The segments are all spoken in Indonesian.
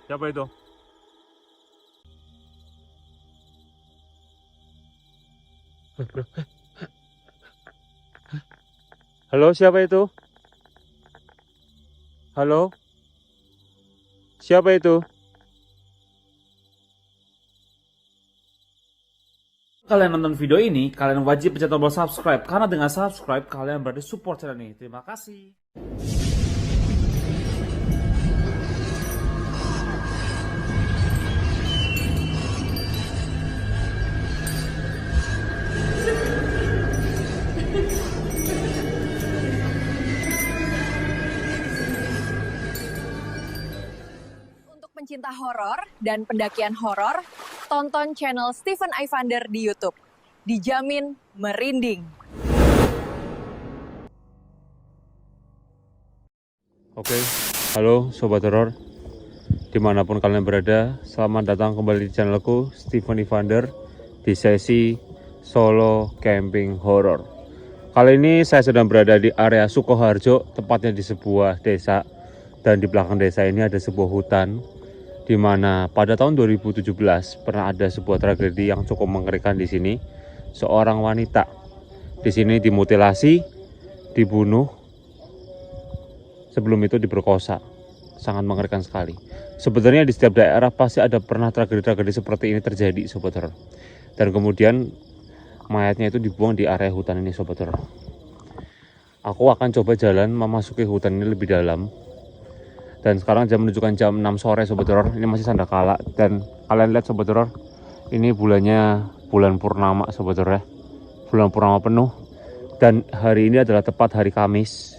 Siapa itu? Halo, siapa itu? Halo, siapa itu? Kalian nonton video ini, kalian wajib pencet tombol subscribe karena dengan subscribe kalian berarti support channel ini. Terima kasih. Untuk pencinta horor dan pendakian horor, tonton channel Stephen Ivander di YouTube. Dijamin merinding. Oke, halo Sobat Horor. Dimanapun kalian berada, selamat datang kembali di channelku Stephen Ivander di sesi solo camping horror. Kali ini saya sedang berada di area Sukoharjo, tepatnya di sebuah desa. Dan di belakang desa ini ada sebuah hutan, di mana pada tahun 2017 pernah ada sebuah tragedi yang cukup mengerikan di sini. Seorang wanita di sini dimutilasi, dibunuh, sebelum itu diperkosa. Sangat mengerikan sekali. Sebenarnya di setiap daerah pasti ada pernah tragedi-tragedi seperti ini terjadi, Sobat Horor. Dan kemudian mayatnya itu dibuang di area hutan ini, Sobat Horor. Aku akan coba jalan memasuki hutan ini lebih dalam. Dan sekarang jam menunjukkan jam 6 sore, Sobat Horor. Ini masih sandakala. Dan kalian lihat, Sobat Horor, ini bulannya bulan purnama, Sobat Horor ya. Bulan purnama penuh. Dan hari ini adalah tepat hari Kamis.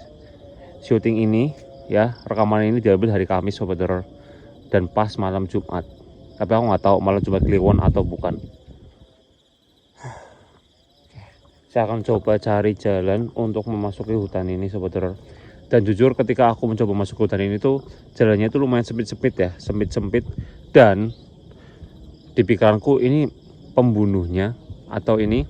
Syuting ini ya, rekaman ini diambil hari Kamis, Sobat Horor, dan pas malam Jumat. Tapi aku nggak tahu malam Jumat Kliwon atau bukan. Saya akan coba cari jalan untuk memasuki hutan ini, Sobat Horor. Dan jujur ketika aku mencoba masuk ke hutan ini tuh jalannya itu lumayan sempit-sempit ya, sempit-sempit. Dan di pikiranku ini pembunuhnya atau ini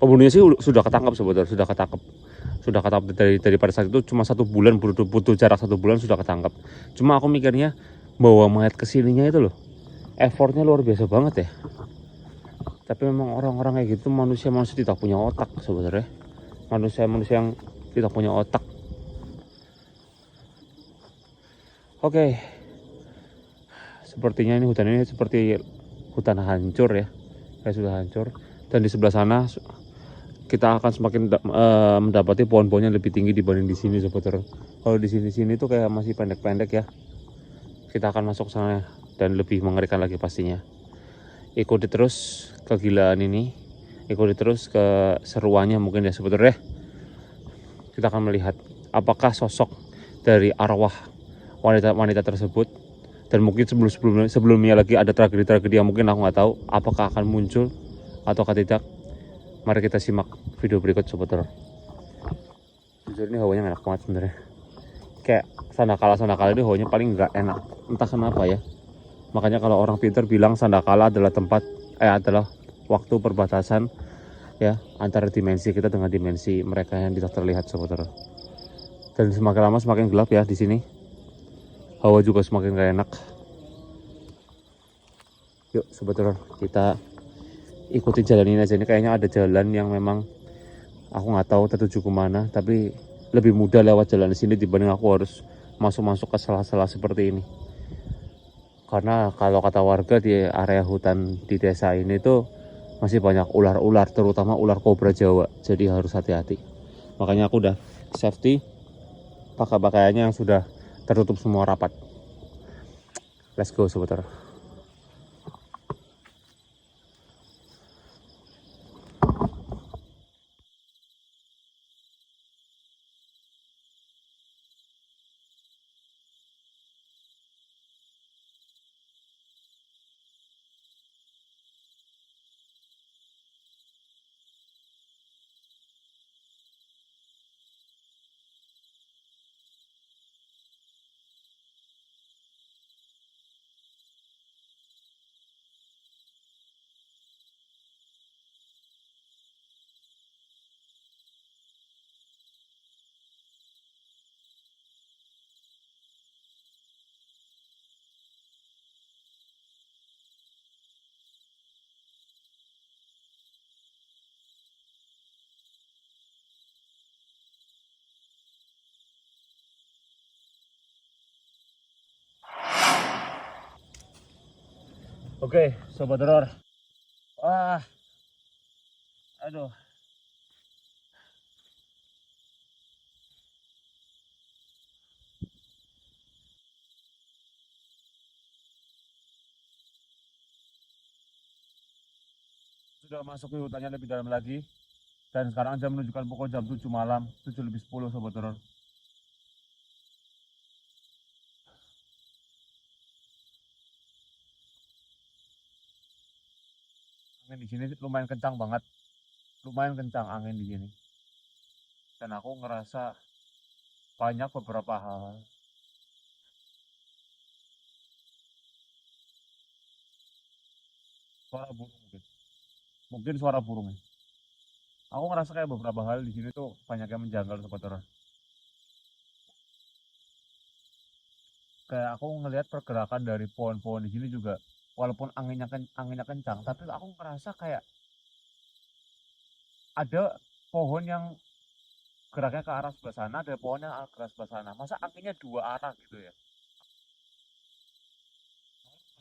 pembunuhnya sih sudah ketangkap, Sobat Horor, sudah ketangkap dari pada saat itu. Cuma 1 bulan, butuh jarak 1 bulan sudah ketangkap. Cuma aku mikirnya bawa mayat kesininya itu loh, effortnya luar biasa banget ya. Tapi memang orang-orang kayak gitu manusia tidak punya otak sebenarnya. Manusia yang tidak punya otak. Oke, sepertinya ini hutan ini seperti hutan hancur ya, kayak sudah hancur. Dan di sebelah sana kita akan semakin mendapati pohon-pohonnya lebih tinggi dibanding di sini, Sobat Horor. Kalau di sini tuh kayak masih pendek-pendek ya. Kita akan masuk sana dan lebih mengerikan lagi pastinya. Ikuti terus kegilaan ini, ikuti terus keseruannya mungkin ya, Sobat Horor ya. Kita akan melihat apakah sosok dari arwah wanita tersebut, dan mungkin sebelumnya lagi ada tragedi-tragedi yang mungkin aku nggak tahu apakah akan muncul ataukah tidak. Mari kita simak video berikut, Sobat Horor. Jujur ini hawanya enak banget sebenarnya. Kayak Sandakala ini hawanya paling nggak enak, entah kenapa ya. Makanya kalau orang pintar bilang Sandakala adalah adalah waktu perbatasan ya antara dimensi kita dengan dimensi mereka yang tidak terlihat, Sobat Horor. Dan semakin lama semakin gelap ya di sini. Hawa juga semakin gak enak. Yuk Sobat Horor, kita ikuti jalan ini aja. Ini kayaknya ada jalan yang memang aku nggak tahu tertuju kemana, tapi lebih mudah lewat jalan sini dibanding aku harus masuk-masuk ke sela-sela seperti ini. Karena kalau kata warga di area hutan di desa ini tuh masih banyak ular-ular, terutama ular kobra Jawa. Jadi harus hati-hati. Makanya aku udah safety, pakai pakaiannya yang sudah tertutup semua rapat. Let's go, Sobat Horor. Oke, sobat horor. Wah, aduh. Sudah masuk ke hutannya lebih dalam lagi. Dan sekarang jam menunjukkan pukul jam 7 malam, 7 lebih 10 sobat horor. Angin di sini lumayan kencang banget. Lumayan kencang angin di sini. Dan aku ngerasa banyak beberapa hal. Suara burung mungkin. Mungkin suara burung. Aku ngerasa kayak beberapa hal di sini tuh banyak yang menjanggal sobat horor. Kayak aku ngelihat pergerakan dari pohon-pohon di sini juga, walaupun anginnya kencang, tapi aku ngerasa kayak ada pohon yang geraknya ke arah sebelah sana, ada pohon yang ke arah sebelah sana. Masa anginnya dua arah gitu ya?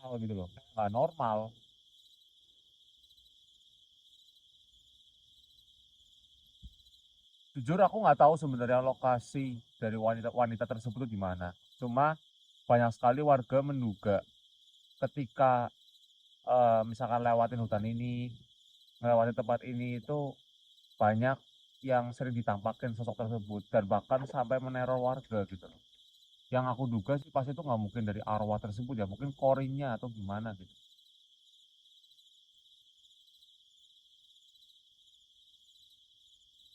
Normal gitu loh, nggak normal. Jujur aku nggak tahu sebenarnya lokasi dari wanita tersebut itu di mana. Cuma banyak sekali warga menduga ketika misalkan lewatin hutan ini, melewati tempat ini itu banyak yang sering ditampakkan sosok tersebut dan bahkan sampai meneror warga gitu loh. Yang aku duga sih pas itu nggak mungkin dari arwah tersebut ya, mungkin korinnya atau gimana gitu.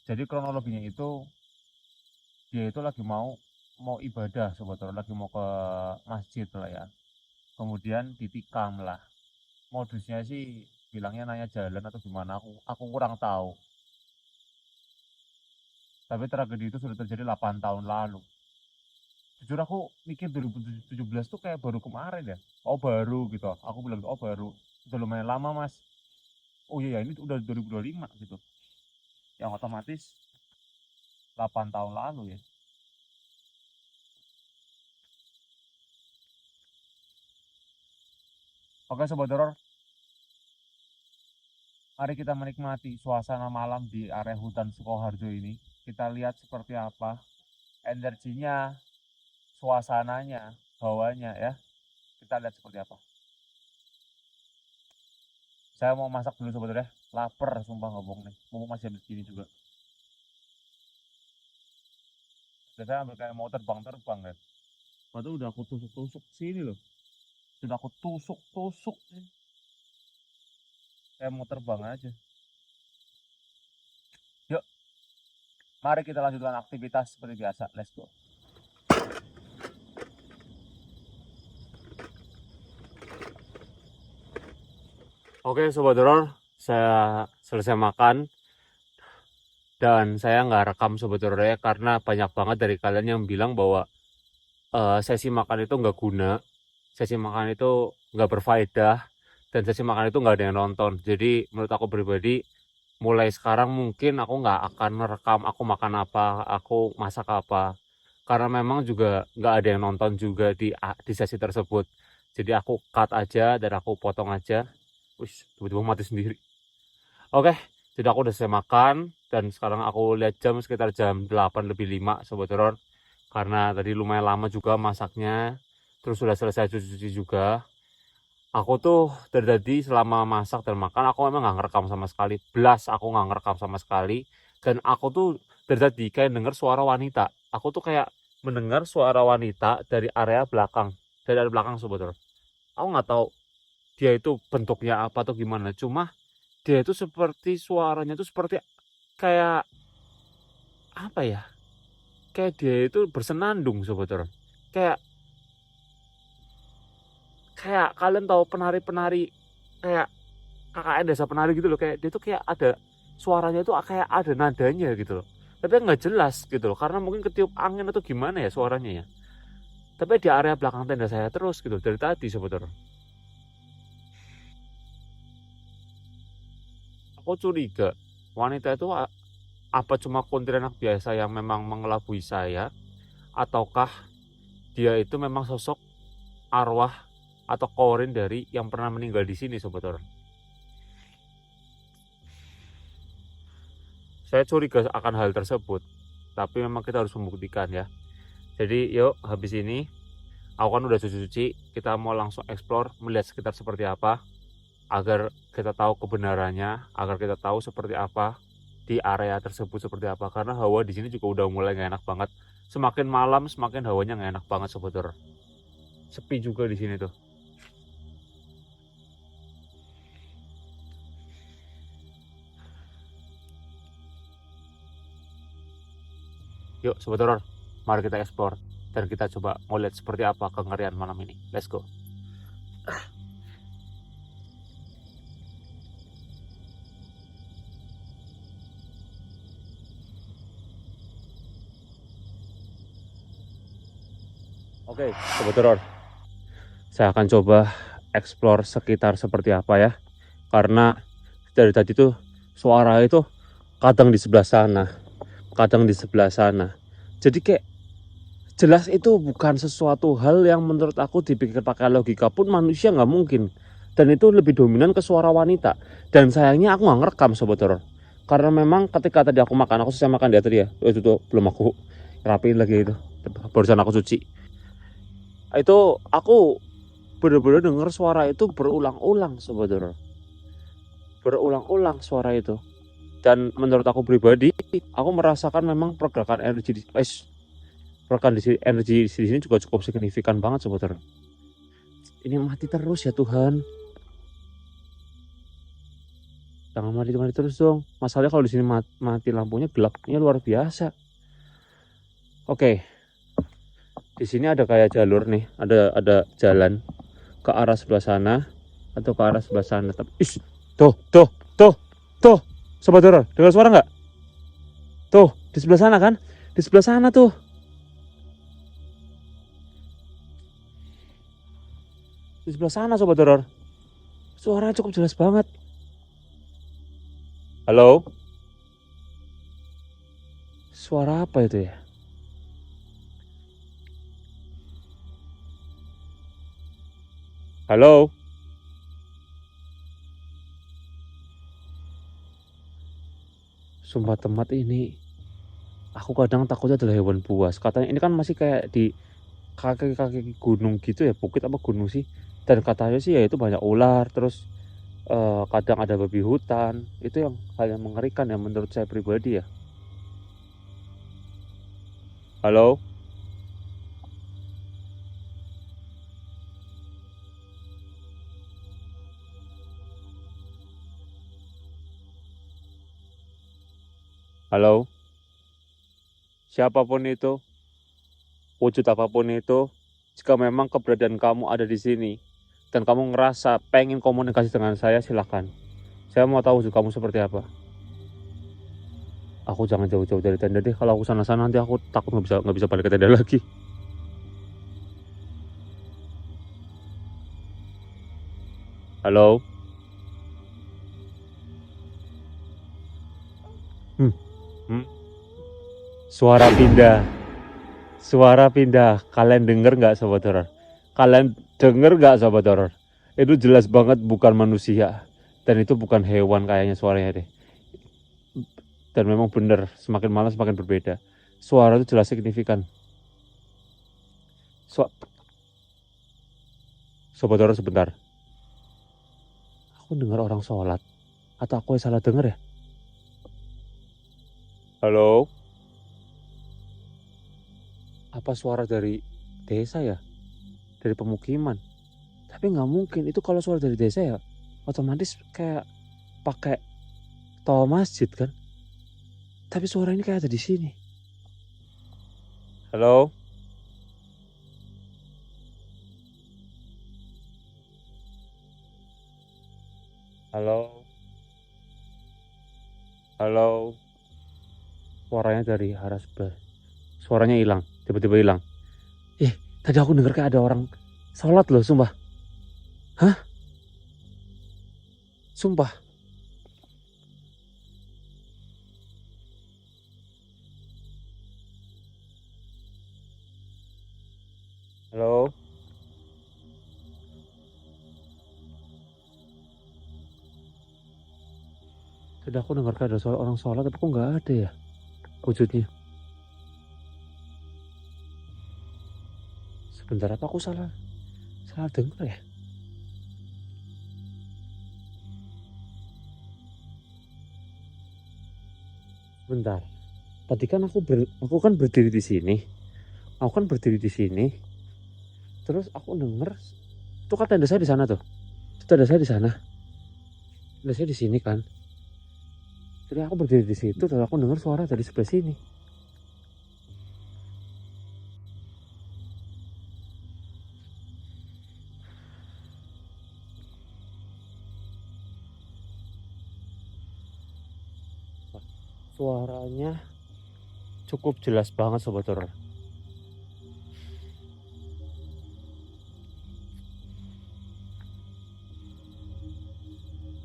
Jadi kronologinya itu dia itu lagi mau ibadah sebetulnya, lagi mau ke masjid lah ya. Kemudian ditikam lah. Modusnya sih bilangnya nanya jalan atau gimana, aku kurang tahu. Tapi tragedi itu sudah terjadi 8 tahun lalu. Jujur aku mikir 2017 tuh kayak baru kemarin ya. Oh baru gitu. Aku bilang oh baru. Udah lumayan lama mas. Oh iya ini udah 2025 gitu. Yang otomatis 8 tahun lalu ya. Oke sobat horor, mari kita menikmati suasana malam di area hutan Sukoharjo ini. Kita lihat seperti apa energinya, suasananya, bawahnya ya. Kita lihat seperti apa. Saya mau masak dulu sobat horor ya. Lapar sumpah nggak bohong nih. Mau masih habis gini juga. Dan saya ambil kayak mau terbang-terbang kan. Padahal udah aku tusuk-tusuk sini loh. Sudah aku tusuk-tusuk nih. Kayak mau terbang aja. Yuk, mari kita lanjutkan aktivitas seperti biasa. Let's go. Oke sobat horor, saya selesai makan dan saya nggak rekam sobat horor ya karena banyak banget dari kalian yang bilang bahwa sesi makan itu nggak guna, sesi makan itu nggak berfaedah, dan sesi makan itu nggak ada yang nonton. Jadi menurut aku pribadi, mulai sekarang mungkin aku nggak akan merekam aku makan apa, aku masak apa, karena memang juga nggak ada yang nonton juga di sesi tersebut. Jadi aku cut aja dan aku potong aja. Wih, tiba-tiba mati sendiri. Oke, jadi aku udah selesai makan dan sekarang aku lihat jam sekitar jam 8 lebih 5 sobat horor. Karena tadi lumayan lama juga masaknya, terus sudah selesai cuci-cuci juga. Aku tuh dari tadi selama masak dan makan aku memang nggak ngerekam sama sekali. Belas aku nggak ngerekam sama sekali. Dan aku tuh dari tadi kayak denger suara wanita. Aku tuh kayak mendengar suara wanita dari area belakang. Dari area belakang sobat horor. Aku nggak tahu dia itu bentuknya apa atau gimana. Cuma dia itu seperti suaranya itu seperti kayak apa ya? Kayak dia itu bersenandung sobat horor. Kayak kayak kalian tahu penari-penari kayak KKN Desa Penari gitu loh, kayak dia tuh kayak ada suaranya tuh kayak ada nadanya gitu loh, tapi nggak jelas gitu loh karena mungkin ketiup angin atau gimana ya suaranya ya, tapi di area belakang tenda saya terus gitu dari tadi sebetulnya. Aku curiga wanita itu apa cuma kuntilanak biasa yang memang mengelabui saya, ataukah dia itu memang sosok arwah atau korin dari yang pernah meninggal di sini, Sobat Horor. Saya curiga akan hal tersebut, tapi memang kita harus membuktikan ya. Jadi yuk, habis ini aku kan udah cuci-cuci, kita mau langsung explore, melihat sekitar seperti apa, agar kita tahu kebenarannya, agar kita tahu seperti apa di area tersebut seperti apa. Karena hawa di sini juga udah mulai gak enak banget. Semakin malam semakin hawanya gak enak banget, Sobat Horor. Sepi juga di sini tuh. Yuk Sobat Horor, mari kita explore dan kita coba mau lihat seperti apa kengerian malam ini. Let's go. Oke, Sobat Horor, saya akan coba explore sekitar seperti apa ya. Karena dari tadi tuh suara itu kadang di sebelah sana, kadang di sebelah sana. Jadi kayak jelas itu bukan sesuatu hal yang menurut aku dipikir pakai logika pun manusia nggak mungkin. Dan itu lebih dominan ke suara wanita. Dan sayangnya aku nggak ngerekam, Sobat Horor. Karena memang ketika tadi aku makan, aku selesai makan dia tadi ya. Itu tuh belum aku rapiin lagi itu. Barusan aku cuci. Itu aku bener-bener denger suara itu berulang-ulang, Sobat Horor. Berulang-ulang suara itu. Dan menurut aku pribadi, aku merasakan memang pergerakan energi energi di sini juga cukup signifikan banget, Sobat Horor. Ini mati terus ya Tuhan. Jangan mati terus dong. Masalahnya kalau di sini mati lampunya, gelapnya luar biasa. Oke. Di sini ada kayak jalur nih, ada jalan ke arah sebelah sana atau ke arah sebelah sana. Tapi tuh, Sobat Horor, dengar suara nggak? Tuh, di sebelah sana kan? Di sebelah sana tuh. Di sebelah sana, Sobat Horor. Suaranya cukup jelas banget. Halo? Suara apa itu ya? Halo? Sumpah tempat ini, aku kadang takutnya adalah hewan buas. Katanya ini kan masih kayak di kaki-kaki gunung gitu ya, bukit apa gunung sih. Dan katanya sih ya itu banyak ular, terus kadang ada babi hutan. Itu yang hal yang mengerikan ya menurut saya pribadi ya. Halo? Halo? Siapapun itu, wujud apapun itu, jika memang keberadaan kamu ada di sini dan kamu ngerasa pengen komunikasi dengan saya, silakan. Saya mau tahu wujud kamu seperti apa. Aku jangan jauh-jauh dari tenda deh. Kalau aku sana-sana nanti aku takut nggak bisa balik ke tenda lagi. Halo? Hmm? Suara pindah. Suara pindah. Kalian denger nggak, Sobat Horor? Kalian denger nggak, Sobat Horor? Itu jelas banget bukan manusia. Dan itu bukan hewan kayaknya suaranya deh. Dan memang benar, semakin malam semakin berbeda. Suara itu jelas signifikan. Sobat Horor sebentar. Aku dengar orang sholat. Atau aku yang salah dengar ya? Halo? Apa suara dari desa ya? Dari pemukiman? Tapi nggak mungkin. Itu kalau suara dari desa ya, otomatis kayak pakai toa masjid kan? Tapi suara ini kayak ada di sini. Halo? Halo? Halo? Suaranya dari arah sebelah. Suaranya hilang, tiba-tiba hilang. Tadi aku dengar kayak ada orang sholat loh, sumpah. Hah? Sumpah. Halo? Tadi aku dengar ada orang sholat, tapi kok nggak ada ya wujudnya. Sebentar, apa aku salah dengar ya? Bentar. Tadi kan aku kan berdiri di sini. Terus aku denger tuh kan tenda saya di sana tuh. Itu tenda saya di sana. Tenda saya di sini kan. Jadi aku berdiri di situ dan aku dengar suara dari sebelah sini. Suaranya cukup jelas banget sobat horor.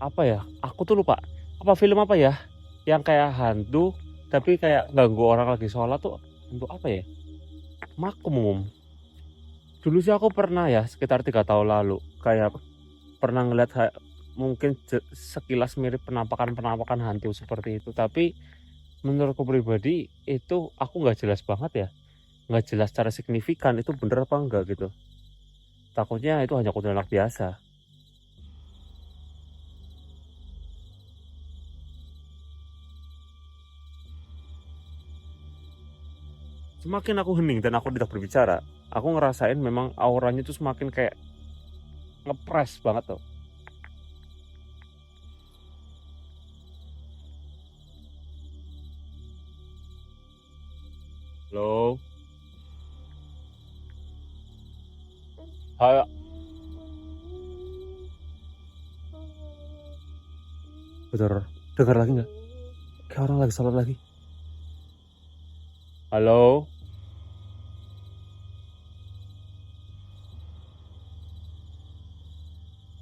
Apa ya? Aku tuh lupa. Apa film apa ya? Yang kayak hantu tapi kayak ganggu orang lagi sholat tuh. Hantu apa ya? Makmum. Dulu sih aku pernah ya sekitar 3 tahun lalu kayak pernah ngeliat mungkin sekilas mirip penampakan hantu seperti itu. Tapi menurutku pribadi itu aku nggak jelas banget ya. Nggak jelas secara signifikan itu bener apa enggak gitu. Takutnya itu hanya kuntilanak biasa. Semakin aku hening dan aku tidak berbicara, aku ngerasain memang auranya itu semakin kayak ngepres banget tuh. Halo. Ayo. Betul, dengar lagi nggak? Kayak orang lagi sholat lagi. Halo.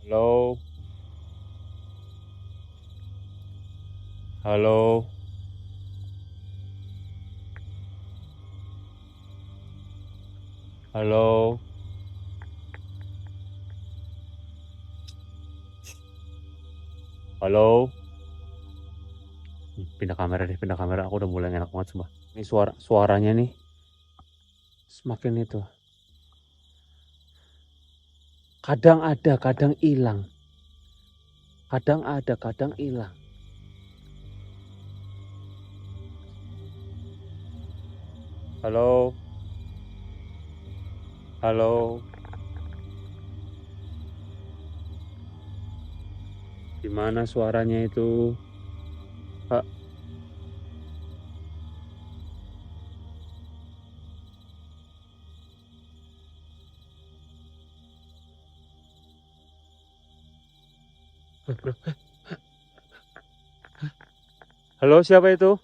Halo. Halo. Halo. Halo. Pindah kamera deh, pindah kamera. Aku udah mulai enak banget sumpah. Ini suaranya nih semakin itu. Kadang ada, kadang hilang. Kadang ada, kadang hilang. Halo. Halo. Gimana suaranya itu? Kak. Halo, siapa itu?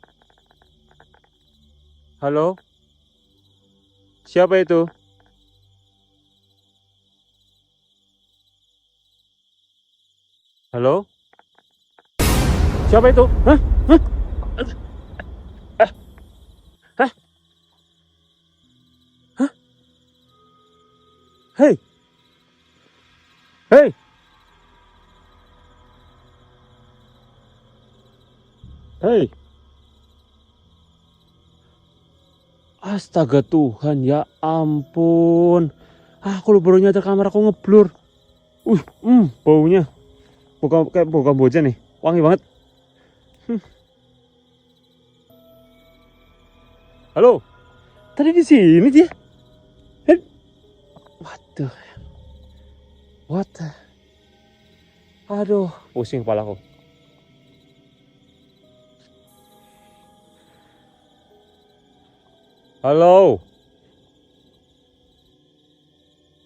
Halo? Siapa itu? Halo? Siapa itu? Hah? Hah? Hah? Hah? Hah? Hei! Hei! Hei! Astaga Tuhan, ya ampun. Aku baru nyadar kamera aku ngeblur. Baunya. Kayak bau Kamboja nih. Wangi banget. Halo. Tadi di sini dia. Waduh. What? Aduh, pusing kepalaku. Halo.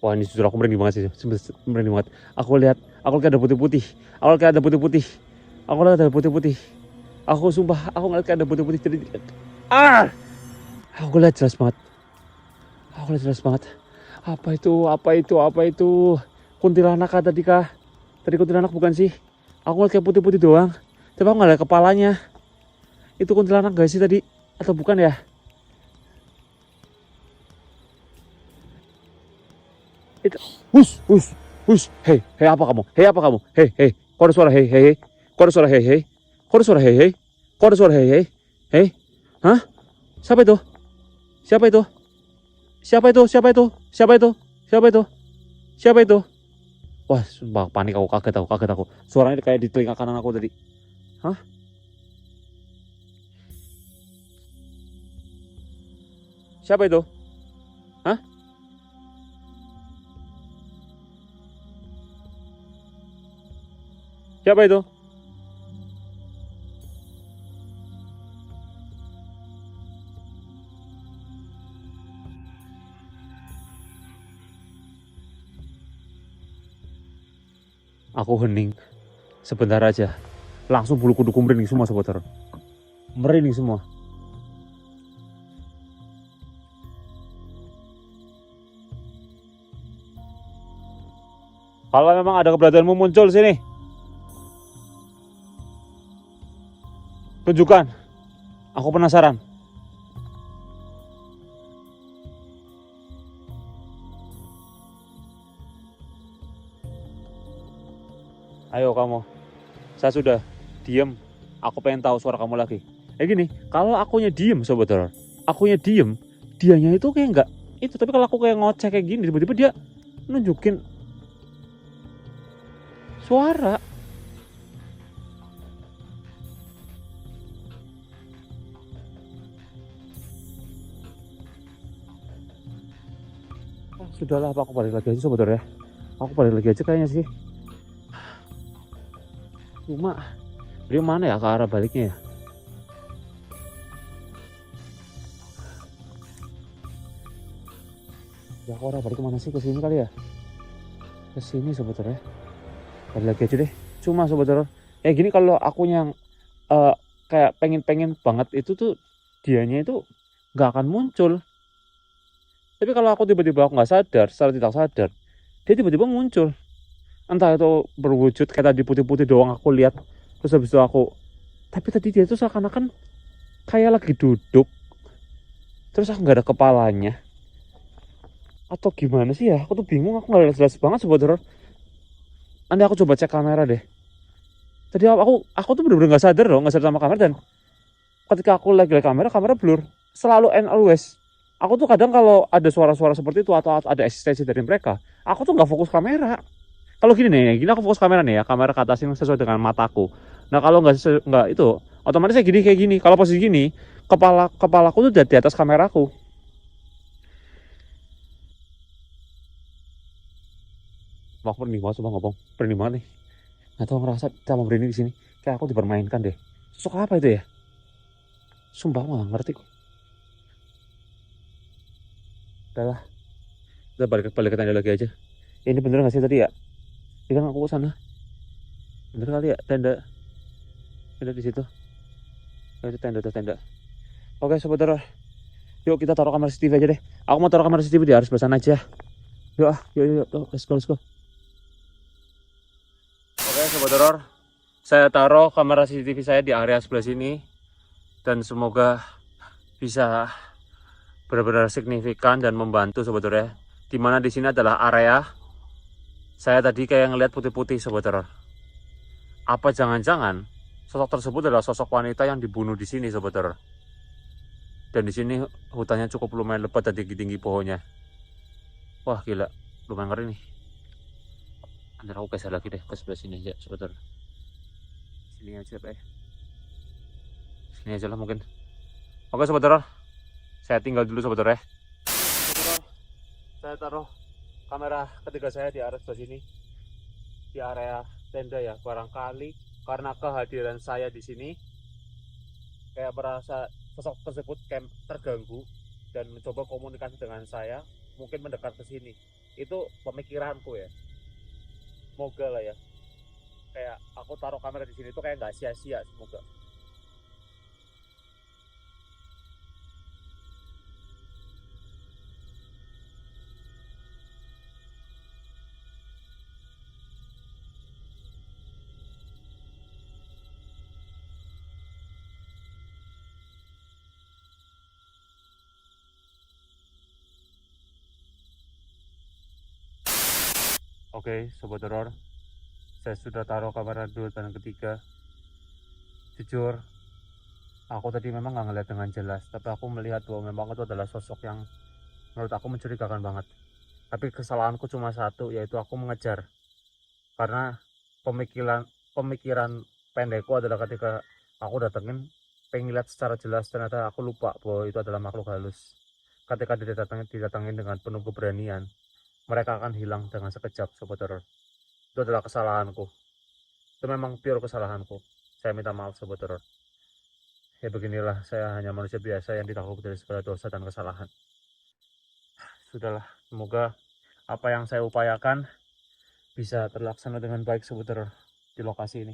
Wah, ini jujur aku merinding banget sih. Merinding banget. Aku lihat ada putih-putih. Aku lihat ada putih-putih. Aku sumpah, aku ngeliat kayak ada putih-putih tadi. Aku lihat jelas banget. Apa itu? Kuntilanak kah tadi kah? Tadi kuntilanak bukan sih? Aku ngeliat kayak putih-putih doang. Tapi aku nggak lihat kepalanya. Itu kuntilanak gak sih tadi? Atau bukan ya? Itu. Hus. Hei, apa kamu? Kok ada suara hei? Kok Kok ada suara hei hei? Kok ada suara hei hei? Hei? Hah? Siapa itu? Siapa itu? Siapa itu? Siapa itu? Siapa itu? Siapa itu? Siapa itu? Wah, sumpah panik aku, kaget aku. Suaranya kayak di telinga kanan aku tadi. Hah? Siapa itu? Hah? Siapa itu? Aku hening sebentar aja. Langsung bulu kuduku merinding semua sobat horor. Merinding semua. Kalau memang ada keberadaanmu muncul sini, tunjukkan. Aku penasaran. Ayo kamu. Saya sudah diem. Aku pengen tahu suara kamu lagi. Gini, kalau akunya diem sobat horor, akunya diem, dianya itu kayak enggak itu. Tapi kalau aku kayak ngoceh kayak gini, tiba-tiba dia nunjukin suara. Sudahlah, apa aku balik lagi aja sobat horor ya. Aku balik lagi aja kayaknya sih. Cuma dia mana ya ke arah baliknya ya? Ya aku arah balik kemana sih? Ke sini kali ya? Ke sini sobat horor ya. Balik lagi aja deh. Cuma sobat horor, gini kalau aku yang kayak pengen banget itu tuh, dianya itu nggak akan muncul. Tapi kalau aku tiba-tiba aku nggak sadar, secara tidak sadar, dia tiba-tiba muncul. Entah itu berwujud kayak tadi putih-putih doang aku lihat, terus habis itu aku, tapi tadi dia tuh seakan-akan kayak lagi duduk, terus aku nggak ada kepalanya, atau gimana sih ya? Aku tuh bingung, aku nggak jelas banget sobat horor. Nanti aku coba cek kamera deh. Tadi aku tuh bener-bener nggak sadar loh, nggak sadar sama kamera. Dan ketika aku lagi lihat kamera blur, selalu and always. Aku tuh kadang kalau ada suara-suara seperti itu atau ada eksistensi dari mereka, aku tuh nggak fokus kamera. Kalau gini nih, gini aku fokus kamera nih ya, kamera ke atas ini sesuai dengan mataku. Nah kalau nggak itu, otomatis kayak gini. Kalau posisi gini, kepalaku tuh di atas kameraku. Aku berani banget, coba ngomong, berani banget nih. Nggak tahu ngerasa sama berani di sini, kayak aku dipermainkan deh. Sosok apa itu ya? Sumpah aku nggak ngerti kok. Udahlah, kita balik ke tenda lagi aja. Ini bener nggak sih tadi ya? Ini kan aku ke sana. Bener kali ya tenda di situ. Itu tenda. Oke sobat horor, yuk kita taruh kamera CCTV aja deh. Aku mau taruh kamera CCTV di arah sebelah sana aja. Yuk, let's go. Oke sobat horor, saya taruh kamera CCTV saya di area sebelah sini, dan semoga bisa benar-benar signifikan dan membantu sobat horor ya. Dimana di sini adalah area saya tadi kayak ngeliat putih-putih sobat horor. Apa jangan-jangan sosok tersebut adalah sosok wanita yang dibunuh di sini sobat horor. Dan di sini hutannya cukup lumayan lebat dan tinggi-tinggi pohonnya. Wah gila, lumayan ngeri nih. Antar aku geser lagi deh ke sebelah sini aja sobat horor. Sini aja Pak ya. Sini aja lah mungkin. Oke sobat horor, saya tinggal dulu sobat horor ya. Saya taruh kamera ketiga saya di area sebelah sini, di area tenda ya. Barangkali karena kehadiran saya di sini, kayak merasa sosok tersebut kayak terganggu dan mencoba komunikasi dengan saya, mungkin mendekat ke sini. Itu pemikiranku ya. Semoga lah ya. Kayak aku taruh kamera di sini tuh kayak nggak sia-sia, semoga. Oke, sobat horor, saya sudah taruh kamera 2 dan ketiga Jujur, aku tadi memang nggak ngeliat dengan jelas, tapi aku melihat bahwa memang itu adalah sosok yang menurut aku mencurigakan banget. Tapi kesalahanku cuma satu, yaitu aku mengejar. Karena pemikiran pemikiran pendekku adalah ketika aku datengin, pengen lihat secara jelas, ternyata aku lupa bahwa itu adalah makhluk halus. Ketika didatengin dengan penuh keberanian, mereka akan hilang dengan sekejap, sobat horor. Itu adalah kesalahanku. Itu memang pure kesalahanku. Saya minta maaf, sobat horor. Ya beginilah, saya hanya manusia biasa yang ditakuti dari segala dosa dan kesalahan. Sudahlah, semoga apa yang saya upayakan bisa terlaksana dengan baik, sobat horor, di lokasi ini.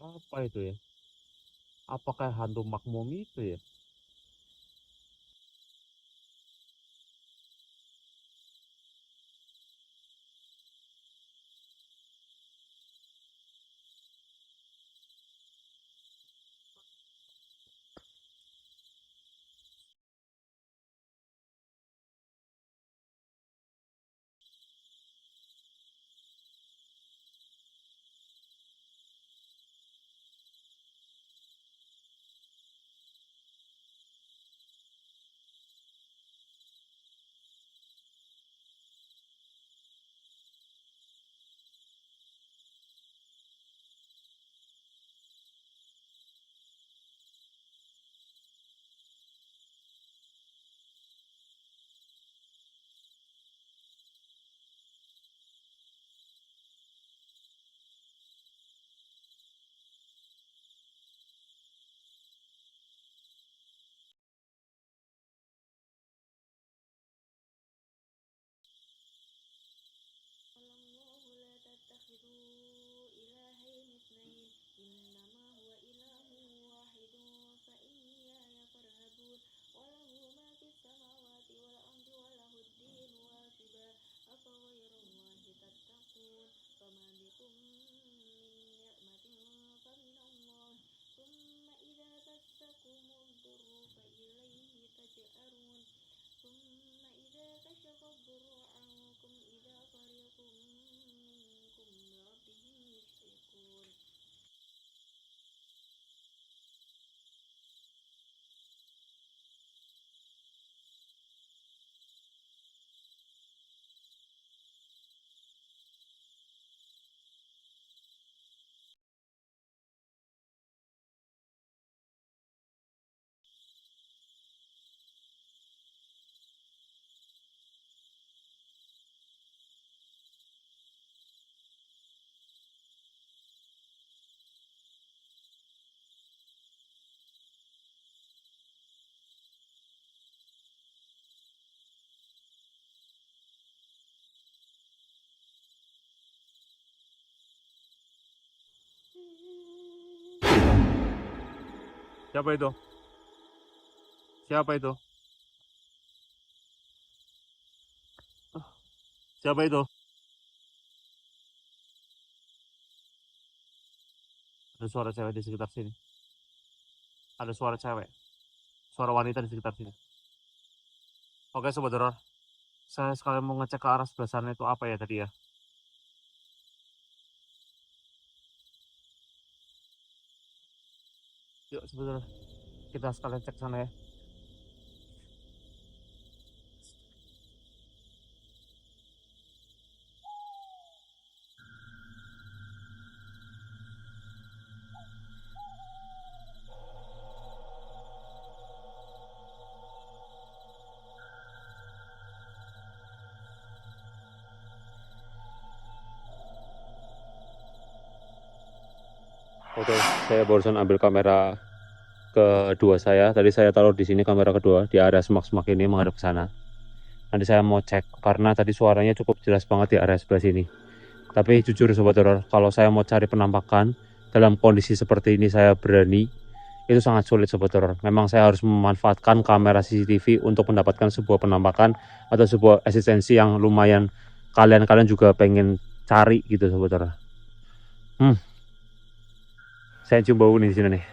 Apa itu ya? Apakah hantu makmum itu ya? Siapa itu? Siapa itu? Siapa itu? Ada suara cewek di sekitar sini. Ada suara cewek, suara wanita di sekitar sini. Oke, sobat horor, saya sekalian mau ngecek ke arah sebelah sana itu apa ya tadi ya. Yuk, sobat horor, kita sekalian cek sana ya. Oke, saya barusan ambil kamera kedua saya. Tadi saya taruh di sini kamera kedua di area semak-semak ini menghadap ke sana. Nanti saya mau cek karena tadi suaranya cukup jelas banget di area sebelah sini. Tapi jujur sobat horor, kalau saya mau cari penampakan dalam kondisi seperti ini saya berani, itu sangat sulit sobat horor. Memang saya harus memanfaatkan kamera CCTV untuk mendapatkan sebuah penampakan atau sebuah eksistensi yang lumayan kalian juga pengen cari gitu sobat horor. Saya cium bau nih di sini nih.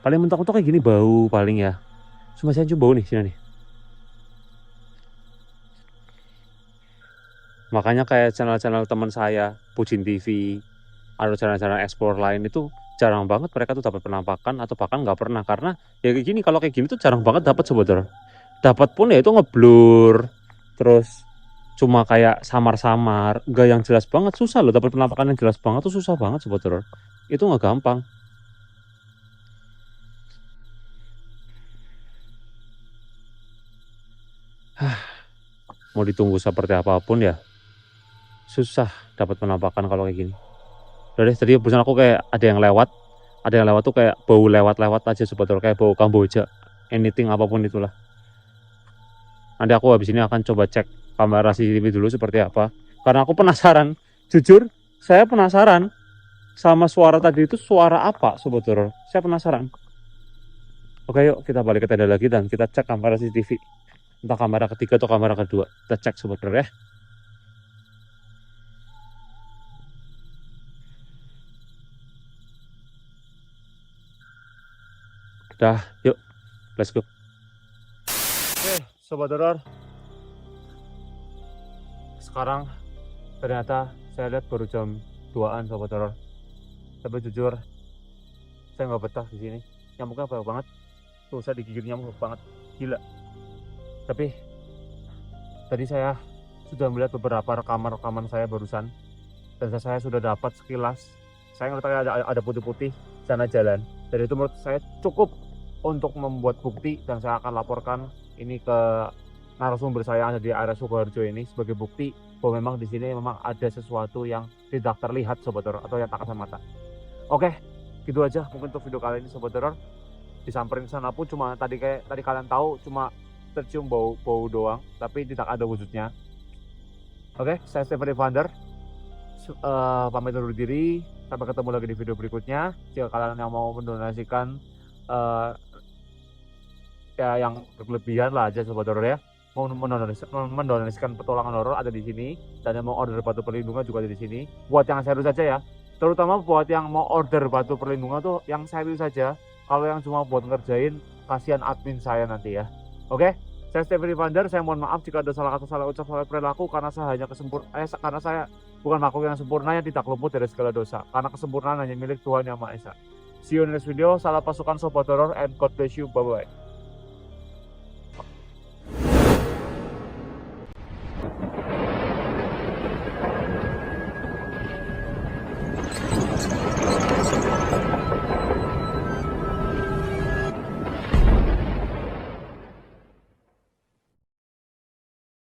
Paling mentok-mentok kayak gini bau paling ya. Cuma saya coba bau nih sini nih. Makanya kayak channel-channel teman saya, Pucin TV, atau channel-channel explore lain itu jarang banget mereka tuh dapat penampakan atau bahkan nggak pernah, karena ya kayak gini, kalau kayak gini tuh jarang banget dapat sebetulnya. Dapat pun ya itu ngeblur, terus cuma kayak samar-samar, nggak yang jelas banget, susah loh dapat penampakan yang jelas banget tuh, susah banget sebetulnya. Itu nggak gampang. Mau ditunggu seperti apapun ya susah dapat penampakan kalau kayak gini. Udah deh, tadi barusan aku kayak ada yang lewat tuh kayak bau lewat-lewat aja sebetulnya, kayak bau Kamboja, anything apapun itulah. Nanti aku habis ini akan coba cek kamera CCTV dulu seperti apa, karena aku penasaran, jujur saya penasaran sama suara tadi itu suara apa sebetulnya, saya penasaran. Oke, yuk kita balik ke tenda lagi dan kita cek kamera CCTV, entah kamera ketiga atau kamera kedua, kita cek sebetulnya ya. Dah, yuk, let's go. Oke, sobat horor. Sekarang ternyata saya lihat baru jam 2-an sobat horor. Tapi jujur, saya nggak betah di sini. Nyamuknya banyak banget. Tuh, saya digigit nyamuk banget, gila. Tapi tadi saya sudah melihat beberapa rekaman saya barusan, dan saya sudah dapat sekilas. Saya ngeliat ada putih-putih sana jalan. Dan itu menurut saya cukup untuk membuat bukti, dan saya akan laporkan ini ke narasumber saya yang ada di area Sukoharjo ini sebagai bukti bahwa memang di sini memang ada sesuatu yang tidak terlihat sobat horor, atau yang tak kasat mata. Oke, gitu aja mungkin untuk video kali ini sobat horor. Disamperin sana pun cuma tadi kalian tahu cuma tercium bau doang, tapi tidak ada wujudnya. Oke, saya Stephen Evander, pamit undur diri. Sampai ketemu lagi di video berikutnya. Jika kalian yang mau mendonasikan ya yang berlebihan lah aja sobat horor ya, mau mendonasikan petualangan horor ada di sini, dan yang mau order batu perlindungan juga ada di sini. Buat yang serius saja ya, terutama buat yang mau order batu perlindungan tuh yang serius saja. Kalau yang cuma buat ngerjain, kasihan admin saya nanti ya. Oke, saya Stephen Evander. Saya mohon maaf jika ada salah kata, salah ucap, salah perilaku, karena saya hanya karena saya bukan makhluk yang sempurna yang tidak luput dari segala dosa. Karena kesempurnaan hanya milik Tuhan Yang Maha Esa. See you in the next video. Salam pasukan sobat horor and God bless you. Bye bye.